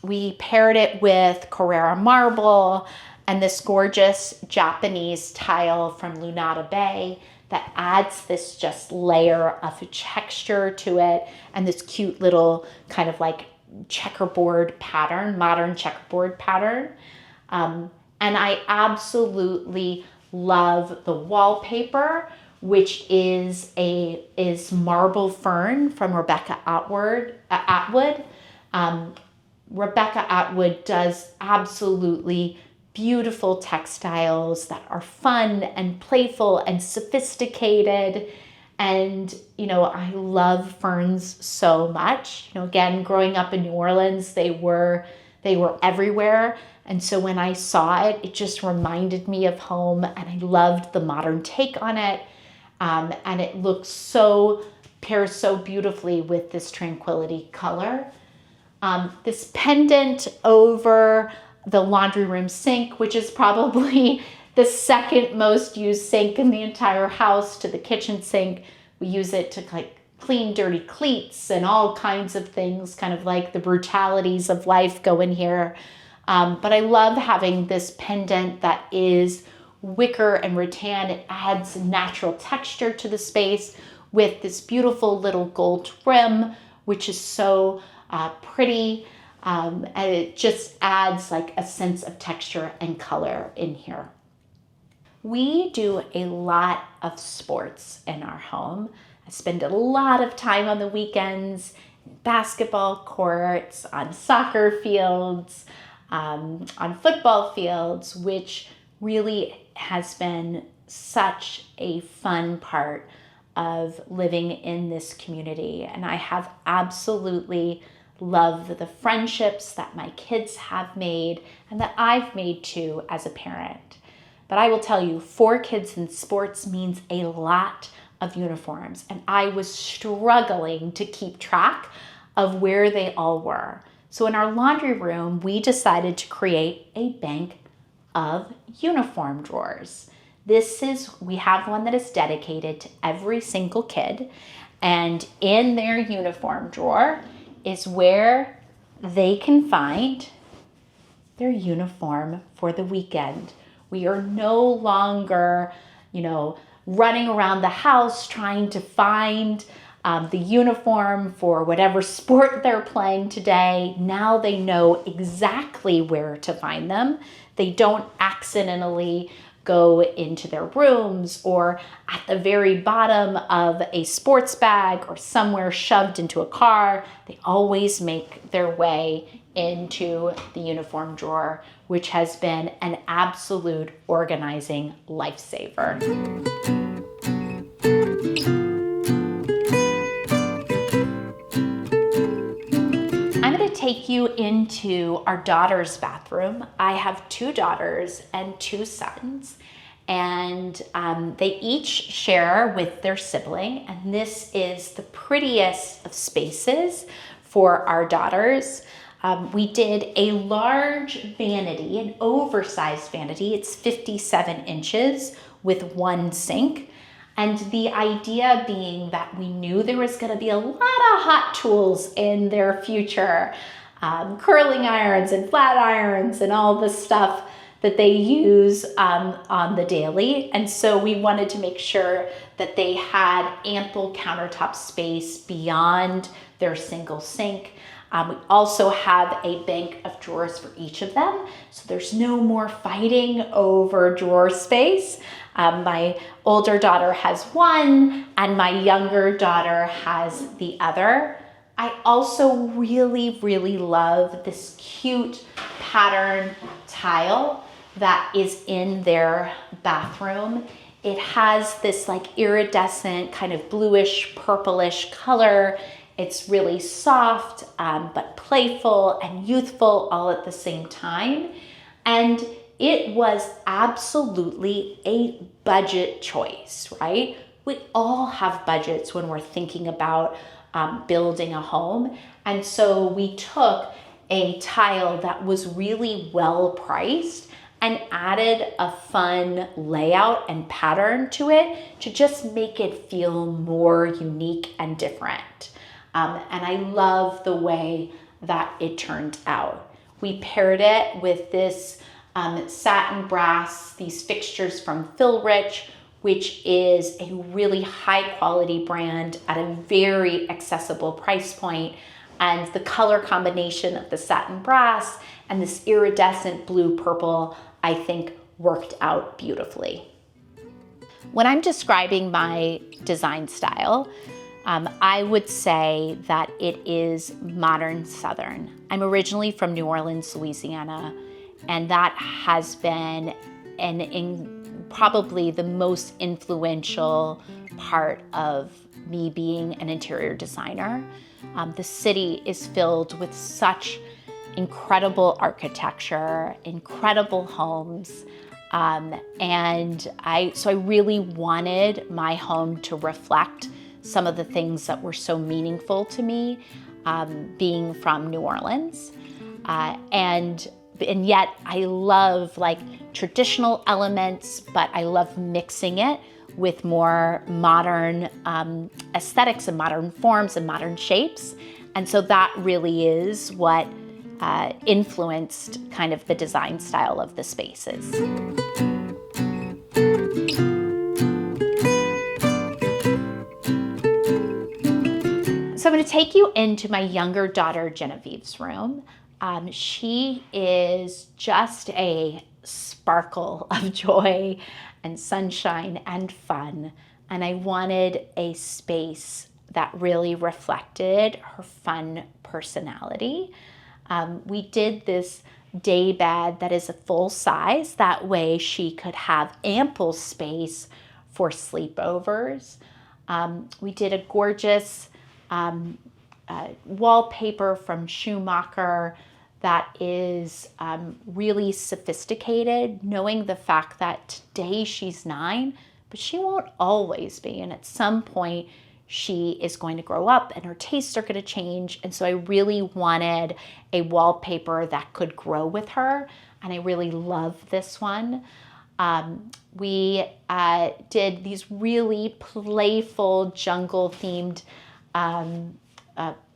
We paired it with Carrara marble and this gorgeous Japanese tile from Lunata Bay that adds this just layer of texture to it and this cute little kind of like checkerboard pattern, modern checkerboard pattern. And I absolutely love the wallpaper, which is marble fern from Rebecca Atwood. Rebecca Atwood does absolutely beautiful textiles that are fun and playful and sophisticated. And, I love ferns so much. Again, growing up in New Orleans, they were everywhere. And so when I saw it, it just reminded me of home, and I loved the modern take on it. And it pairs so beautifully with this Tranquility color. This pendant over the laundry room sink, which is probably the second most used sink in the entire house to the kitchen sink. We use it to clean dirty cleats and all kinds of things, kind of like the brutalities of life go in here. But I love having this pendant that is wicker and rattan. It adds natural texture to the space with this beautiful little gold rim, which is so pretty. And it just adds like a sense of texture and color in here. We do a lot of sports in our home. I spend a lot of time on the weekends, basketball courts, on soccer fields, on football fields, which really has been such a fun part of living in this community. And I have absolutely loved the friendships that my kids have made and that I've made too as a parent. But I will tell you, 4 kids in sports means a lot of uniforms, and I was struggling to keep track of where they all were. So in our laundry room, we decided to create a bank of uniform drawers. We have one that is dedicated to every single kid, and in their uniform drawer is where they can find their uniform for the weekend. We are no longer, running around the house trying to find the uniform for whatever sport they're playing today. Now they know exactly where to find them. They don't accidentally go into their rooms or at the very bottom of a sports bag or somewhere shoved into a car. They always make their way into the uniform drawer, which has been an absolute organizing lifesaver. I'm going to take you into our daughter's bathroom. I have 2 daughters and 2 sons, and they each share with their sibling, and this is the prettiest of spaces for our daughters. We did a large vanity, an oversized vanity. It's 57 inches with 1 sink. And the idea being that we knew there was going to be a lot of hot tools in their future, curling irons and flat irons and all the stuff that they use on the daily. And so we wanted to make sure that they had ample countertop space beyond their single sink. We also have a bank of drawers for each of them, so there's no more fighting over drawer space. My older daughter has one, and my younger daughter has the other. I also really, really love this cute pattern tile that is in their bathroom. It has this like iridescent kind of bluish, purplish color. It's really soft, but playful and youthful all at the same time. And it was absolutely a budget choice, right? We all have budgets when we're thinking about building a home. And so we took a tile that was really well priced and added a fun layout and pattern to it to just make it feel more unique and different. And I love the way that it turned out. We paired it with this satin brass, these fixtures from Filrich, which is a really high quality brand at a very accessible price point. And the color combination of the satin brass and this iridescent blue purple, I think, worked out beautifully. When I'm describing my design style, I would say that it is modern Southern. I'm originally from New Orleans, Louisiana, and that has been probably the most influential part of me being an interior designer. The city is filled with such incredible architecture, incredible homes, and I really wanted my home to reflect some of the things that were so meaningful to me, being from New Orleans, and yet I love like traditional elements, but I love mixing it with more modern aesthetics and modern forms and modern shapes. And so that really is what influenced kind of the design style of the spaces. So I'm going to take you into my younger daughter Genevieve's room. She is just a sparkle of joy and sunshine and fun. And I wanted a space that really reflected her fun personality. We did this day bed that is a full size. That way she could have ample space for sleepovers. We did a gorgeous wallpaper from Schumacher that is really sophisticated, knowing the fact that today she's 9, but she won't always be. And at some point, she is going to grow up and her tastes are going to change. And so I really wanted a wallpaper that could grow with her. And I really love this one. We did these really playful jungle-themed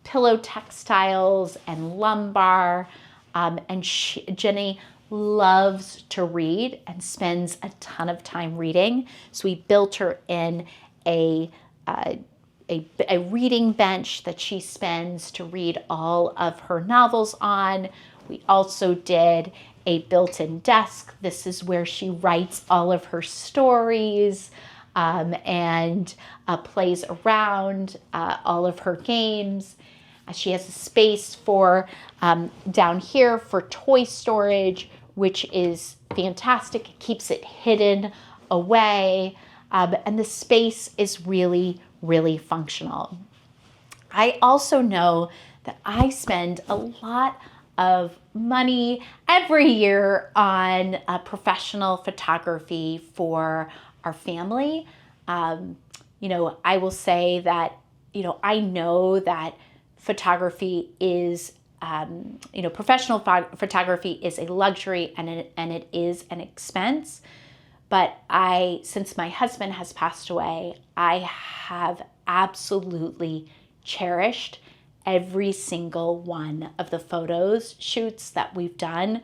pillow textiles and lumbar. And Jenny loves to read and spends a ton of time reading. So we built her in a reading bench that she spends to read all of her novels on. We also did a built-in desk. This is where she writes all of her stories and plays around all of her games. She has a space for down here for toy storage, which is fantastic. It keeps it hidden away. And the space is really, really functional. I also know that I spend a lot of money every year on professional photography for our family. I will say that, I know that photography is, professional photography is a luxury and it is an expense. But since my husband has passed away, I have absolutely cherished every single one of the photos shoots that we've done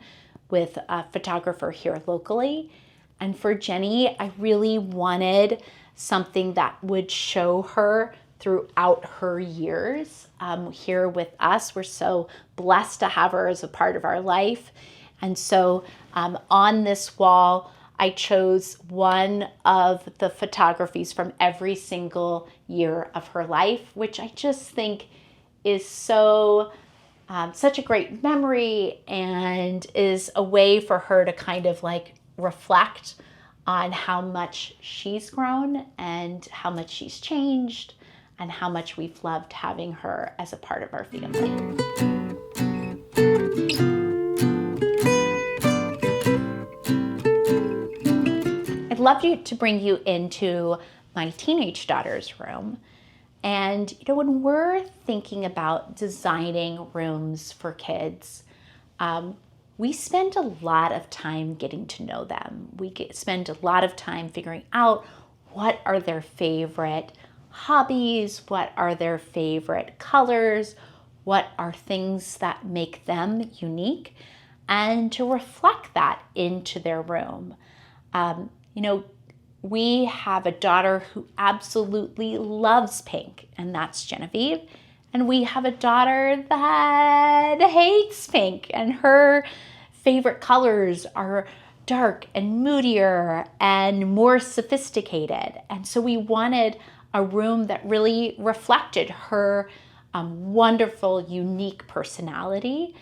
with a photographer here locally. And for Jenny, I really wanted something that would show her throughout her years here with us. We're so blessed to have her as a part of our life. And so on this wall, I chose one of the photographies from every single year of her life, which I just think is such a great memory and is a way for her to kind of like reflect on how much she's grown and how much she's changed. and how much we've loved having her as a part of our family. I'd love to bring you into my teenage daughter's room. And when we're thinking about designing rooms for kids, we spend a lot of time getting to know them. We spend a lot of time figuring out what are their favorite hobbies, what are their favorite colors, what are things that make them unique, and to reflect that into their room. We have a daughter who absolutely loves pink, and that's Genevieve. And we have a daughter that hates pink, and her favorite colors are dark and moodier and more sophisticated. And so we wanted a room that really reflected her wonderful, unique personality.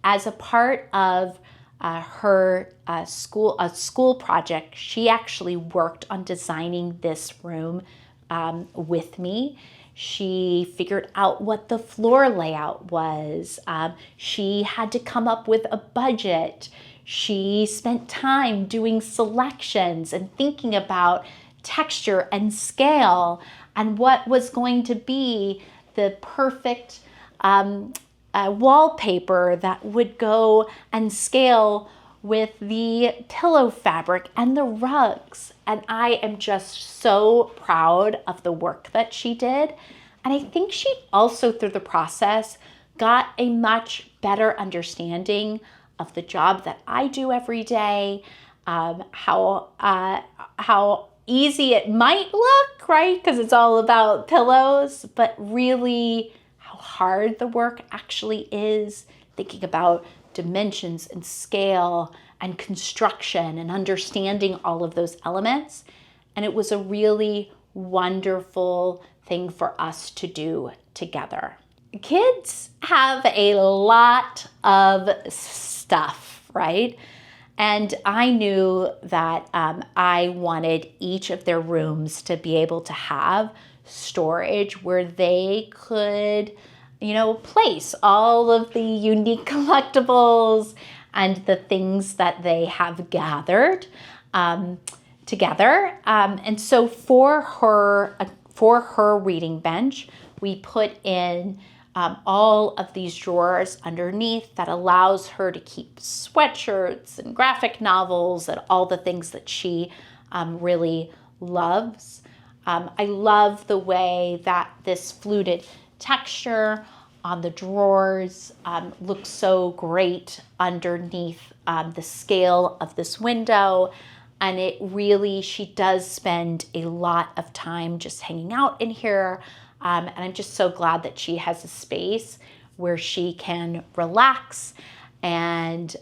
As a part of her school project, she actually worked on designing this room with me. She figured out what the floor layout was. She had to come up with a budget. She spent time doing selections and thinking about texture and scale and what was going to be the perfect wallpaper that would go and scale with the pillow fabric and the rugs. And I am just so proud of the work that she did. And I think she also, through the process, got a much better understanding of the job that I do every day, how easy it might look, right? Because it's all about pillows, but really how hard the work actually is, thinking about dimensions and scale and construction and understanding all of those elements. And it was a really wonderful thing for us to do together. Kids have a lot of stuff, right? And I knew that I wanted each of their rooms to be able to have storage where they could, place all of the unique collectibles and the things that they have gathered together. And so for her reading bench, we put in all of these drawers underneath that allows her to keep sweatshirts and graphic novels and all the things that she really loves. I love the way that this fluted texture on the drawers looks so great underneath the scale of this window. And it really, she does spend a lot of time just hanging out in here. And I'm just so glad that she has a space where she can relax and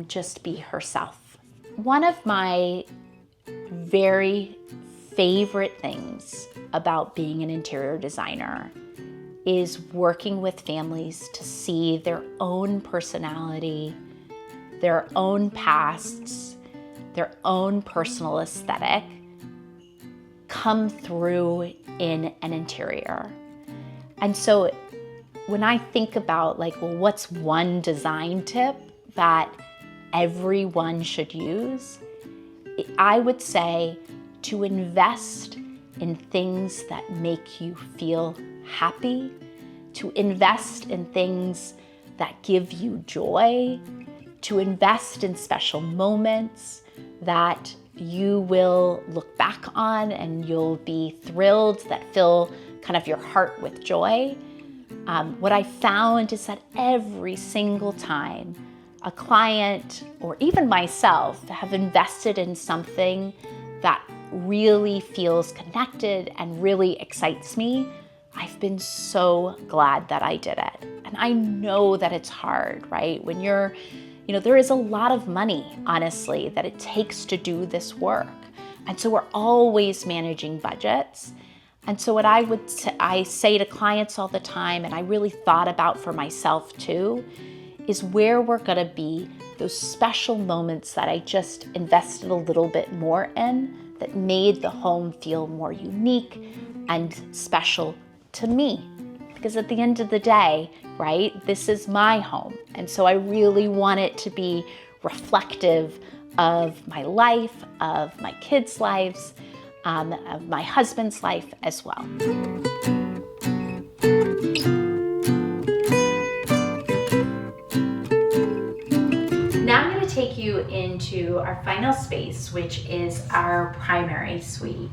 just be herself. One of my very favorite things about being an interior designer is working with families to see their own personality, their own pasts, their own personal aesthetic come through in an interior. And so when I think about what's one design tip that everyone should use, I would say to invest in things that make you feel happy, to invest in things that give you joy, to invest in special moments that you will look back on and you'll be thrilled, that fill kind of your heart with joy. What I found is that every single time a client or even myself have invested in something that really feels connected and really excites me, I've been so glad that I did it. And I know that it's hard, right? When there is a lot of money, honestly, that it takes to do this work. And so we're always managing budgets. And so what I say to clients all the time, and I really thought about for myself too, is where we're gonna be those special moments that I just invested a little bit more in, that made the home feel more unique, and special to me. Because at the end of the day, right, this is my home. And so I really want it to be reflective of my life, of my kids' lives, of my husband's life as well. Now I'm going to take you into our final space, which is our primary suite.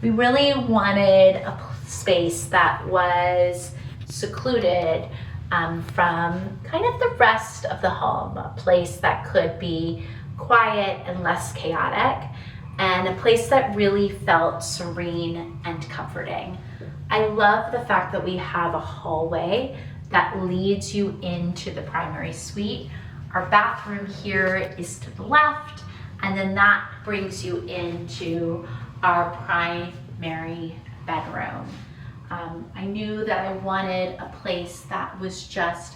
We really wanted a space that was secluded from kind of the rest of the home, a place that could be quiet and less chaotic, and a place that really felt serene and comforting. I love the fact that we have a hallway that leads you into the primary suite. Our bathroom here is to the left, and then that brings you into our primary bedroom. I knew that I wanted a place that was just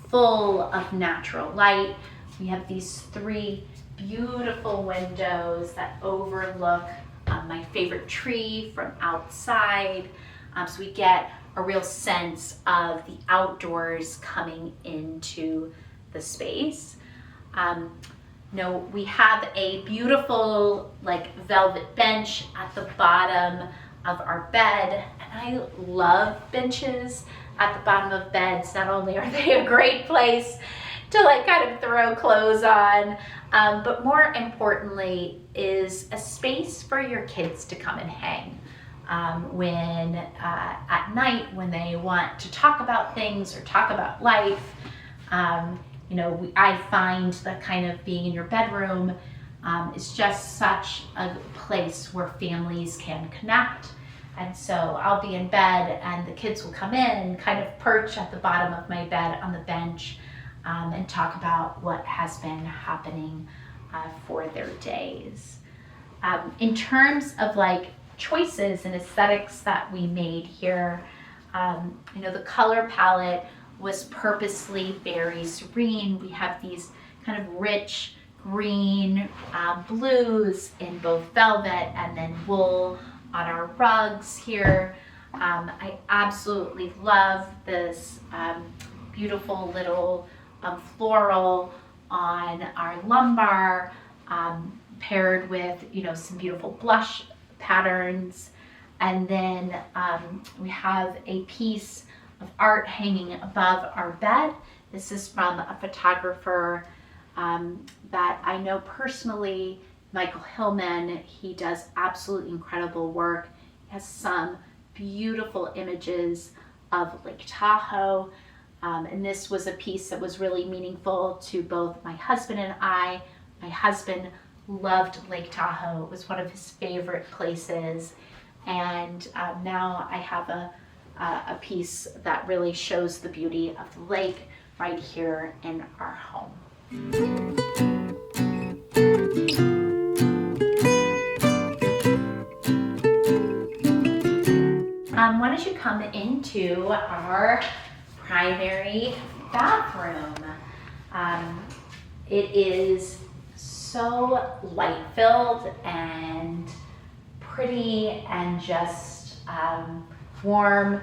full of natural light. We have these 3 beautiful windows that overlook my favorite tree from outside. So we get a real sense of the outdoors coming into the space. We have a beautiful velvet bench at the bottom of our bed, and I love benches at the bottom of beds. Not only are they a great place to kind of throw clothes on, but more importantly is a space for your kids to come and hang when at night when they want to talk about things or talk about life. I find that kind of being in your bedroom is just such a place where families can connect. And so I'll be in bed and the kids will come in and kind of perch at the bottom of my bed on the bench and talk about what has been happening for their days. In terms of choices and aesthetics that we made here, the color palette was purposely very serene. We have these kind of rich green blues in both velvet and then wool on our rugs here. I absolutely love this beautiful little floral on our lumbar, paired with some beautiful blush patterns. And then we have a piece of art hanging above our bed. This is from a photographer that I know personally, Michael Hillman. He does absolutely incredible work. He has some beautiful images of Lake Tahoe. And this was a piece that was really meaningful to both my husband and I. My husband loved Lake Tahoe. It was one of his favorite places. And now I have a piece that really shows the beauty of the lake right here in our home. Why don't you come into our primary bathroom? It is so light-filled and pretty and just warm.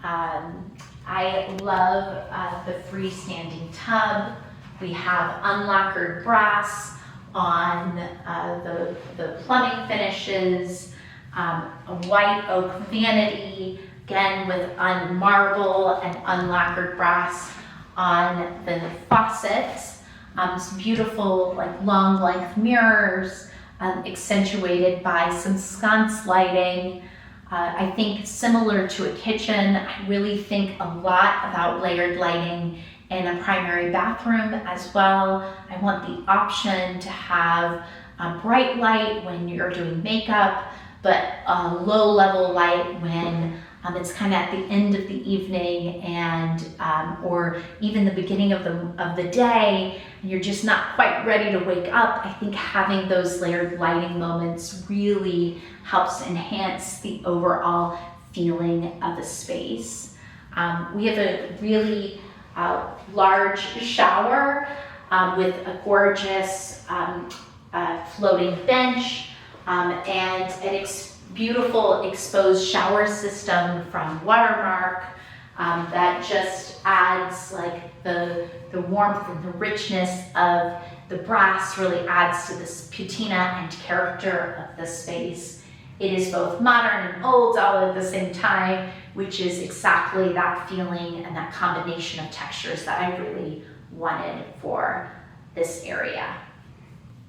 I love the freestanding tub. We have unlacquered brass on the plumbing finishes, a white oak vanity, again with marble and unlacquered brass on the faucets. Some beautiful long length mirrors, accentuated by some sconce lighting. I think similar to a kitchen, I really think a lot about layered lighting in a primary bathroom as well. I want the option to have bright light when you're doing makeup, but low level light when it's kind of at the end of the evening and or even the beginning of the day, and you're just not quite ready to wake up. I think having those layered lighting moments really helps enhance the overall feeling of the space. We have a really large shower with a gorgeous floating bench and an beautiful exposed shower system from Watermark that just adds like the warmth and the richness of the brass, really adds to this patina and character of the space. It is both modern and old all at the same time, which is exactly that feeling and that combination of textures that I really wanted for this area.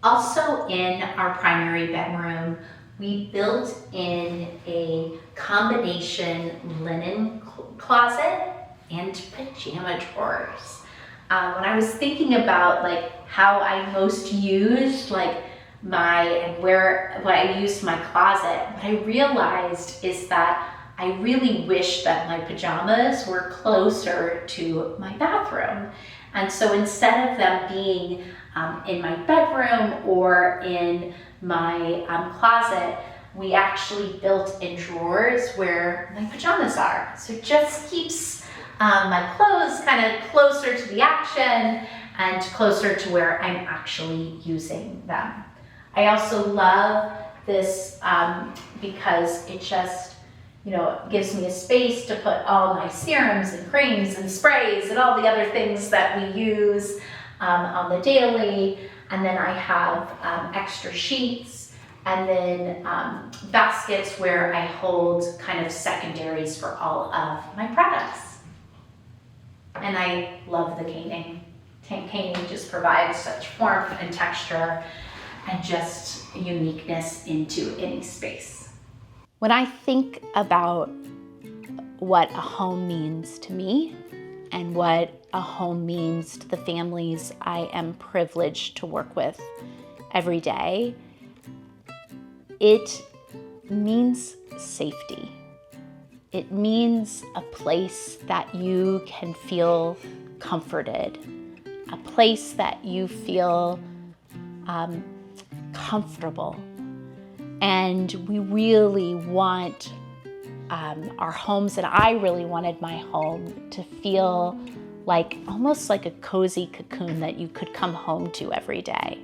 Also in our primary bedroom, we built in a combination linen closet and pajama drawers. When I was thinking about like how I most used like what I used my closet, what I realized is that I really wish that my pajamas were closer to my bathroom. And so instead of them being in my bedroom or in my closet, we actually built in drawers where my pajamas are. So it just keeps my clothes kind of closer to the action and closer to where I'm actually using them. I also love this because it just, gives me a space to put all my serums and creams and sprays and all the other things that we use on the daily. And then I have extra sheets and then baskets where I hold kind of secondaries for all of my products. And I love the caning. Caning just provides such warmth and texture and just uniqueness into any space. When I think about what a home means to me and what a home means to the families I am privileged to work with every day, it means safety. It means a place that you can feel comforted, a place that you feel comfortable. And we really want our homes, and I really wanted my home to feel like almost like a cozy cocoon that you could come home to every day.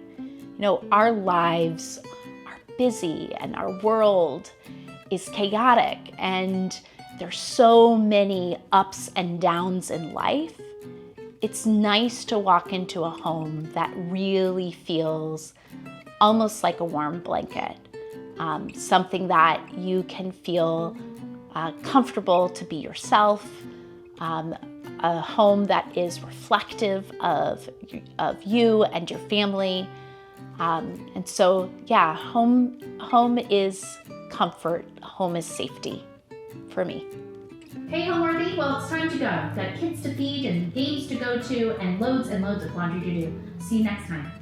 Our lives are busy and our world is chaotic and there's so many ups and downs in life. It's nice to walk into a home that really feels almost like a warm blanket, something that you can feel comfortable to be yourself, a home that is reflective of you and your family. And so, yeah, home is comfort, home is safety for me. Hey Homeworthy, well it's time to go. I've got kids to feed and games to go to and loads of laundry to do. See you next time.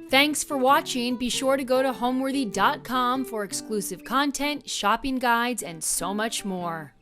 Thanks for watching. Be sure to go to homeworthy.com for exclusive content, shopping guides, and so much more.